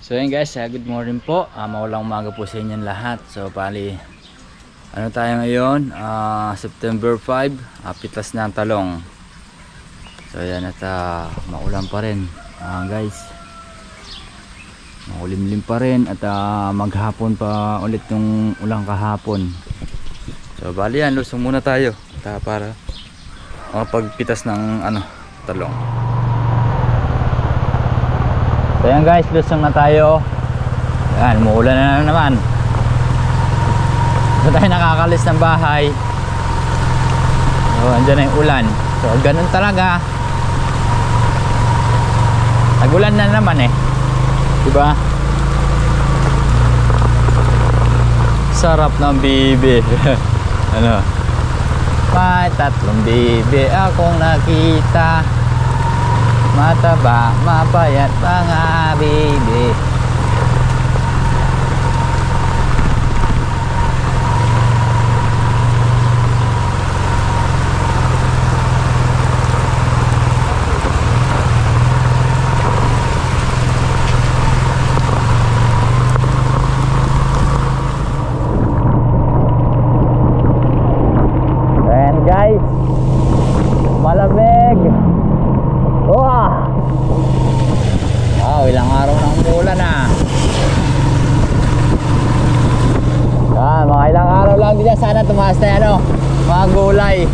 So yun guys, good morning po. Maulang umaga po sa inyong lahat. So pali, ano tayo ngayon? September 5, pitas na ang talong. So yan at maulan pa rin guys. Maulimlim pa rin at maghapon pa ulit yung ulang kahapon. So bali yan, lusong muna tayo para makapagpitas ng talong. So yan guys, lusong na tayo. Yan, muulan na naman. So tayo nakakalis ng bahay. So andyan na yung ulan. So ganun talaga. Nagulan na naman diba? Sarap ng bibi. May tatlong bibi akong nakita. Mataba, mapayat mga bibi. Ayan guys, malamig. Wow, ilang araw nang umulan mga ilang araw lang din sana tumaas na mga gulay.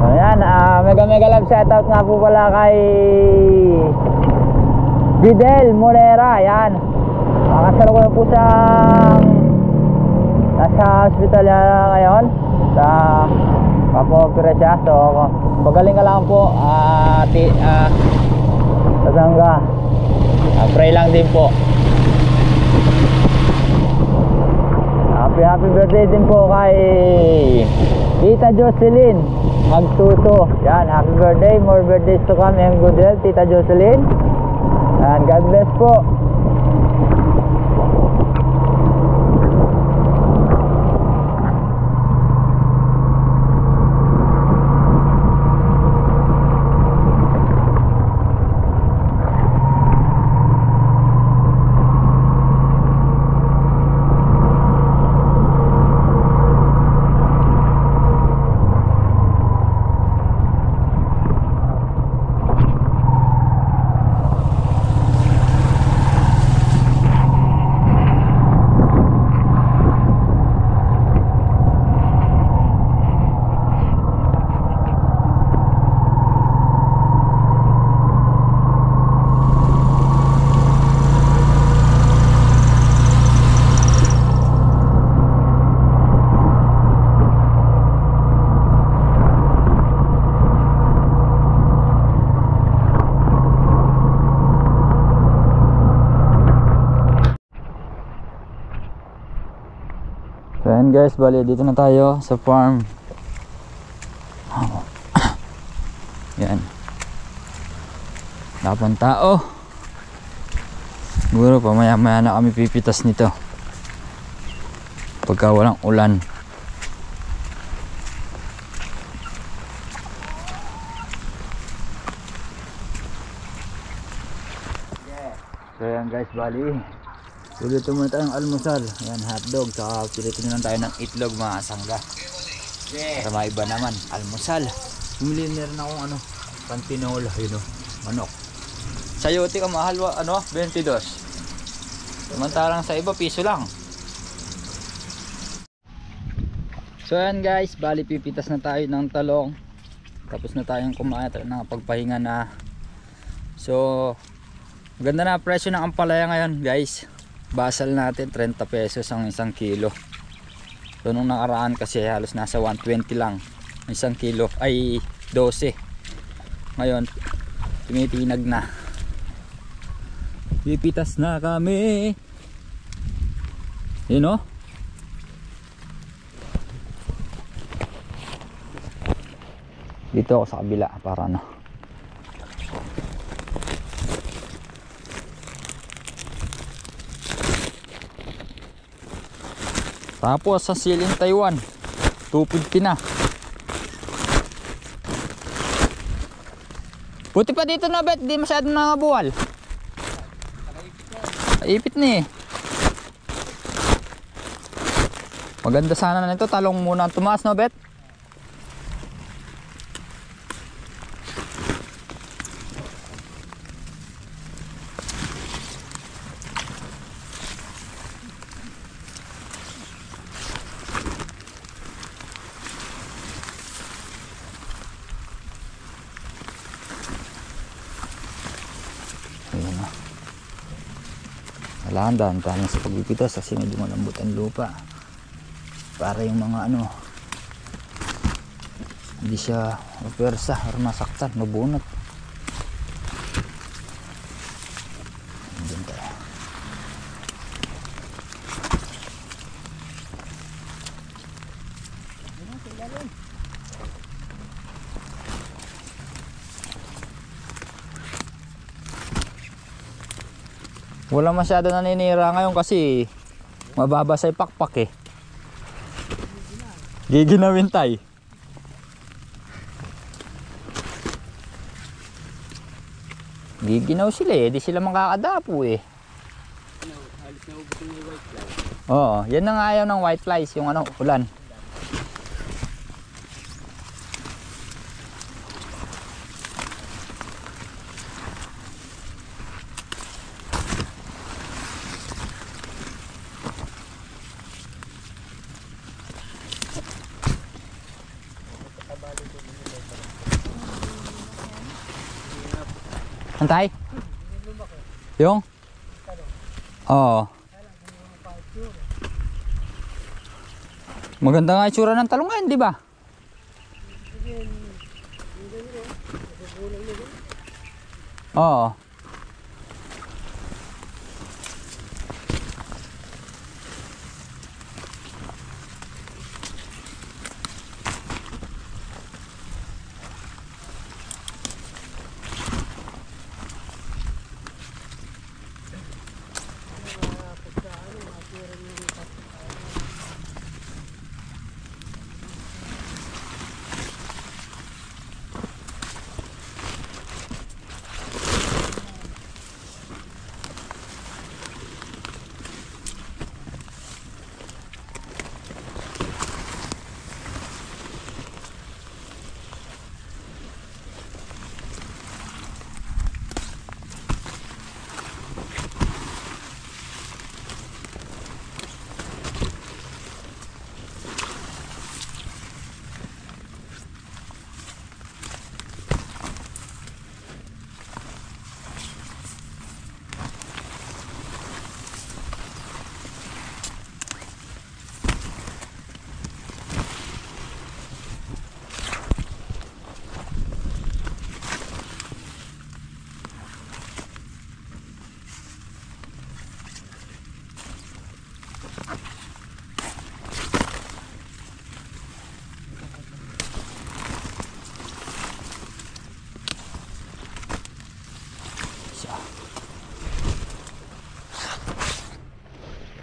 Ayan, mega love shoutout nga po pala kay Videl Morera. Ayan, makasalo ko na po siyang nasa hospital ngayon sa Papopira siya. So magaling ka lang po Tasangga. Pray lang din po. Happy birthday din po kay Tita Jocelyn Magtuto. Yan, happy birthday, more birthdays to come and good health, Tita Jocelyn, and God bless po. Ayan guys, bali dito na tayo sa farm. Yan, dapat tao. Siguro pa maya na kami pipitas nito pagka walang ulan. So ayan guys, bali pilitin muna tayong almusal. Ayan, hotdog, saka pilitin na lang tayo ng itlog mga sangga. Para maiba naman, almusal. Bumili na rin akong pantinola, manok. Sayote ka mahal, 22. Samantalang sa iba, piso lang. So ayan guys, bali pipitas na tayo ng talong. Tapos na tayong kumain, nakapagpahinga na. So maganda na presyo ng ampalaya ngayon guys. Basal natin 30 pesos ang 1 kilo. So nung nakaraan kasi halos nasa 120 lang 1 kilo, ay 12. Ngayon tumitinag na. Pipitas na kami. Dito ako sa kabila para Tapos sa siling Taiwan 250 na. Buti pa dito na, Bet, di masyadong nangabuwal. Ipit na eh. Maganda sana na ito, talong muna ang tumaas, no, Bet? Ayan na. Kailangan dahan sa pagpipitas kasi medyo malambot ang lupa. Para yung mga ano, hindi siya mapersa or masaktan, mabunot. Diyan tayo. Wala masyado naninira ngayon kasi mababa sa ipakpak eh. Giginawin tay. Giginaw sila eh, di sila makakadapo eh. Halos na ubos yung white fly. Oo, yan na nga ayaw ng white flies, yung ano, ulan. Antay? Yung? Oo. Maganda nga itsura ng talong ngayon, di ba? Oo.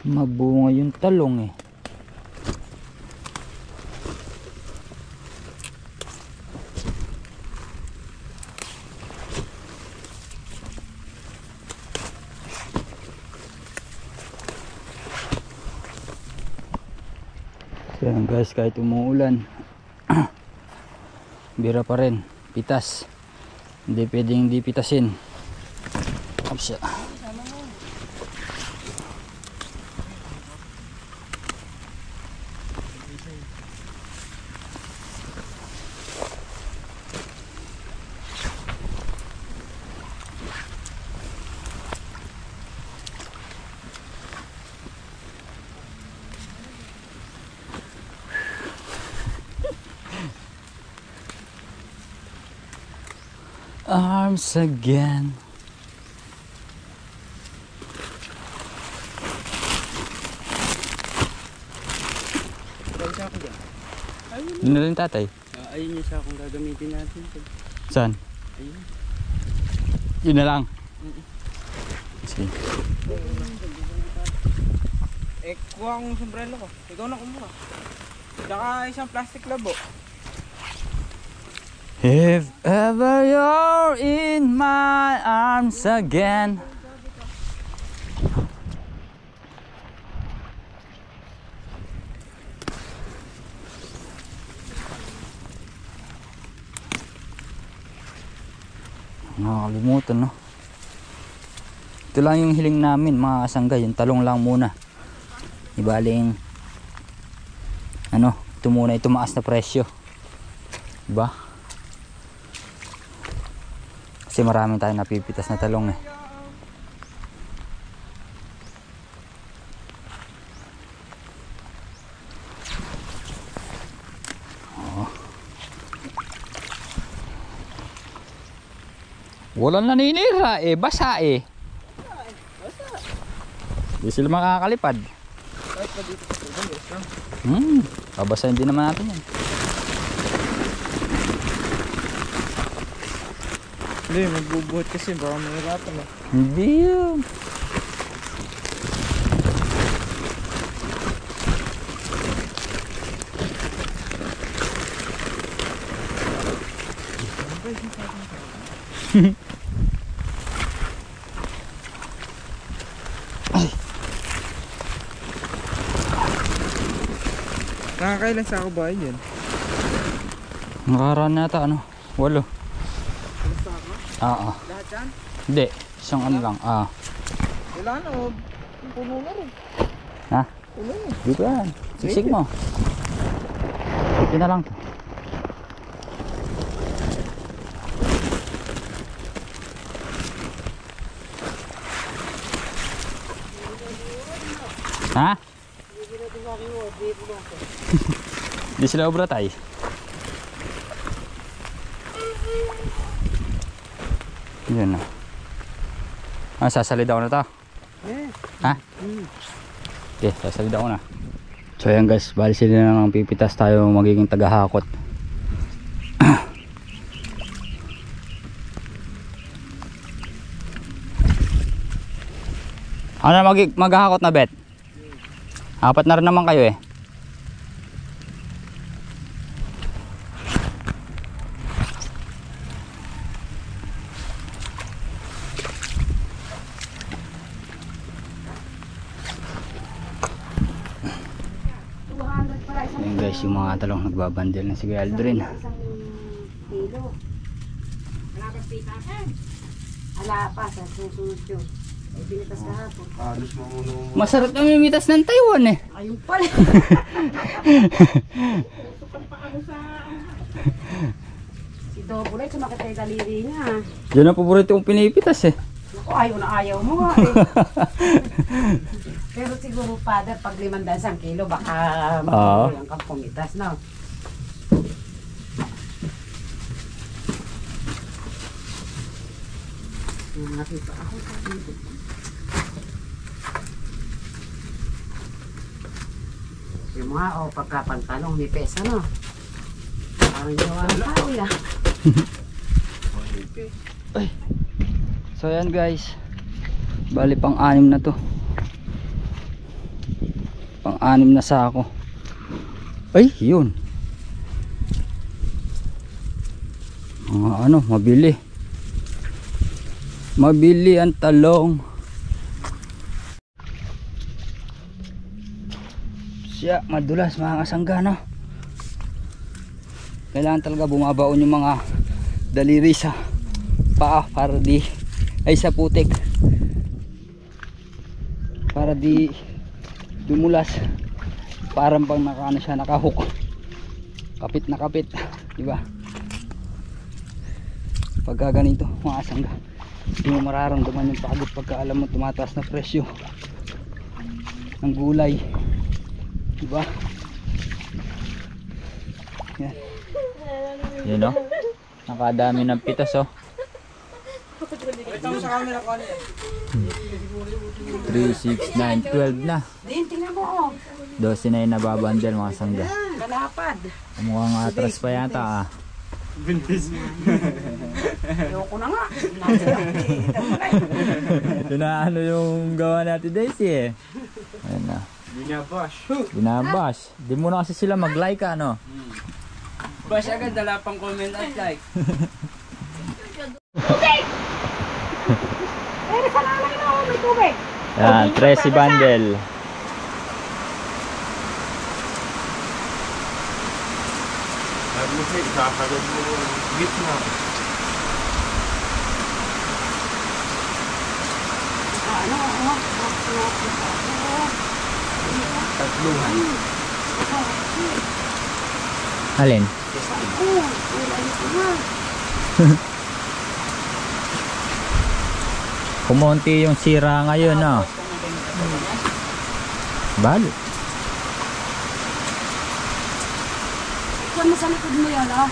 Mabunga yung talong eh. So yan guys, kahit umuulan bira pa rin, pitas. Hindi pwedeng hindi pitasin. Opsya. Arms again. Isa ako dyan. Yun na rin tatay. Ayun yung isa akong gagamitin natin. Saan? Ayun. Yun na lang. Sige. Kuha akong sombrero ko. Ikaw na kumuha. Tsaka isang plastic labo. If ever you're you're in my arms again. Nakakalimutan, no? Ito lang yung hiling namin mga kasangga, yung talong lang muna. Ibaling ano, ito muna, ito maas na presyo, diba? Kasi marami tayong napipitas na talong eh. Walang naninira eh, basa eh. Hindi sila makakalipad. Babasahin din naman natin yan. Hindi, magbubuhat kasi baka mahirapan eh. Hindi yun. Nakakailan sa ako ba yun? Nakaraan na yata ano, 8. Lahat yan? Hindi, isang ano lang. Wala na, puno na rin. Ha? Puno na. Dito yan, siksik mo. Dito na lang to. Ha? Di sila obra tayo. Yun na. Sasalid ako na to. Ha? Okay, sasalid ako na. So ayan guys, bali sila na ng pipitas, tayo magiging tagahakot. Ano maghahakot na bet? 4 na rin naman kayo eh. Ayan guys, yung mga talong nagbabandel na si Aldrin. Ala pa sa susunod yun. Ay, binitas kahapon. Masarap na mimitas ng Taiwan eh. Ayun pala. Si Dobulay, sumakit ay daliri niya. Yan ang paborito kong pinipitas eh. Naku, ayaw na ayaw mo nga eh. Pero siguro, father, pag 500 kilo, baka magpulang kang pumitas, no? Nakita ako sa dito. Yung mga, pagkapantalong ni Pesa, no? Parang gawa ng tao, ya. Ay. So yan guys, bali pang-6 na to. Pang-6 na sako. Ay, yun. Ano, mabili. Mabili ang talong. Siya, madulas mga kasangga, no? Kailangan talaga bumabaon yung mga daliri sa paa para di, ay sa putik, para di dumulas. Parang pang nakaano siya, nakahook, kapit na kapit, di ba? Pagka ganito mga kasangga, hindi mo mararamdaman yung pagod pagka alam mo tumataas na presyo ng gulay, di ba? Yan. Yun o, nakadami ng pitas o. Ito mo sa camera ko ano yan? 3, 6, 9, 12 na. Din, tingnan mo, 12 na yung nababandel mga sangga. kalapad. Mukhang atras pa yata ah. Bintis. Ayoko na nga. Ito na ano yung gawa natin Daisy eh. Ayan na. Binabash. Binabash. Di muna kasi sila mag-like ano. Bash agad, dala pang comment at like. tubig. Yan, 13 bundle. Sabi mo siya, ikakagad mo gitna. Tatluhan. Alin? Kumonti yung sira ngayon, ah. Balo. Kung nasa likod mo yan, ah.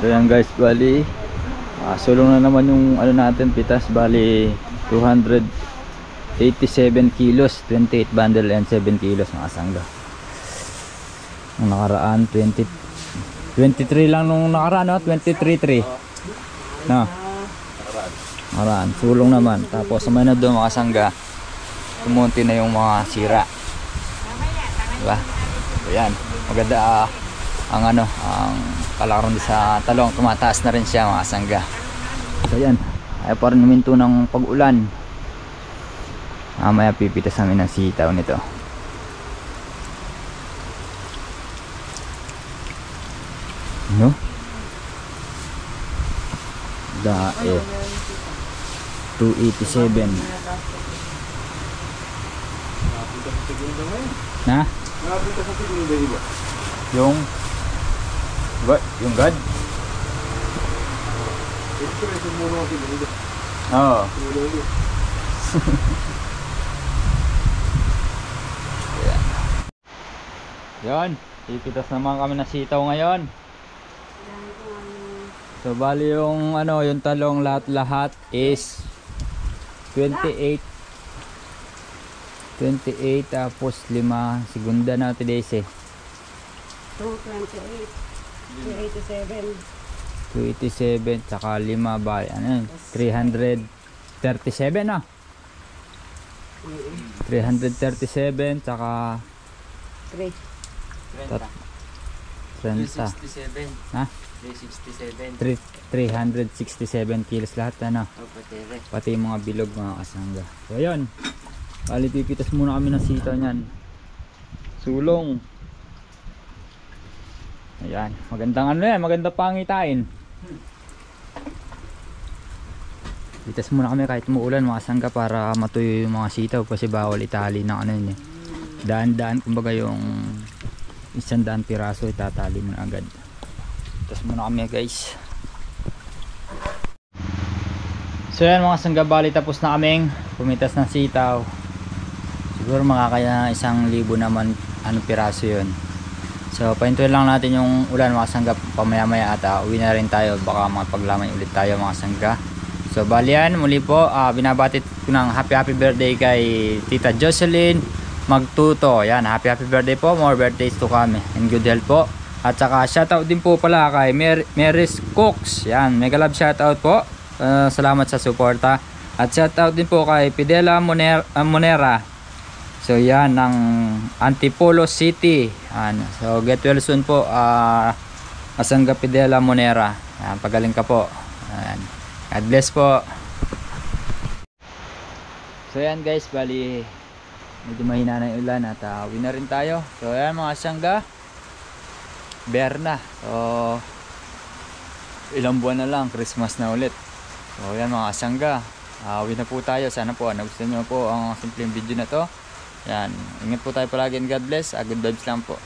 So yan guys, bali sulong na naman yung ano natin, pitas. Bali 287 kilos, 28 bundle and 7 kilos mga sangga. Nung nakaraan 23 lang nung nakaraan, no? 23.3 no? Nakaraan, sulong naman. Tapos sa manod doon mga sangga, kumunti na yung mga sira, diba? So yan, maganda ang ano, ang kalakaran sa talong, tumataas na rin siya mga sangga. So yan, ay pa rin huminto ng pag-ulan. Mamaya pipitas namin ng sitaw nito. No? Dae 287 na? Nakapita sa segunda iba. Yung God? Express mo muna kasi segunda. Oo. Yan, ipitas naman kami ng sitaw ngayon. So bali yung ano, yung talong lahat is 28 tapos 5 segunda na today's 228, 287 tsaka 5 bali ano yun, 337 na. 337 tsaka 30. Ha? 367 kilos lahat ano. Pati yung mga bilog mga kasangga. So ayun. Bali pipitas muna kami ng sitaw niyan. Sulong. Ayan, magandang ano yan, magandang pangitain. Pitas muna kami kahit umuulan mga sangga para matuyo yung mga sitaw kasi bawal itali ng ano yun eh. Daan-daan kumbaga yung 100 piraso itatali mo na agad. Pitas muna kami guys. So yan mga sangga, bali tapos na kaming pumitas ng sitaw. Siguro makakaya 1,000 naman ano piraso yun. So pahintuin lang natin yung ulan mga sangga, pamaya maya at uwi na rin tayo, baka mapaglaman ulit tayo mga sangga. So bali yan, muli po binabatit ko ng happy birthday kay Tita Jocelyn Magtuto. Yan, happy birthday po, more birthdays to come and good health po. At saka shoutout din po pala kay Mary's Cooks. Yan, mega love shoutout po. Salamat sa suporta. At shout out din po kay Pidela Monera. So yan, ng Antipolo City. So get well soon po, Asanga Pidela Monera. Pagaling ka po. God bless po. So yan guys, bali medyo mahina na yung ulan at uwi na rin tayo. So yan mga Asanga, Berna. So ilang buwan na lang, Christmas na ulit. So yan mga Asanga, uwi na po tayo. Sana po nagustuhan nyo po ang simpleng video na to. Yan, ingat po tayo palagi and God bless. Good vibes lang po.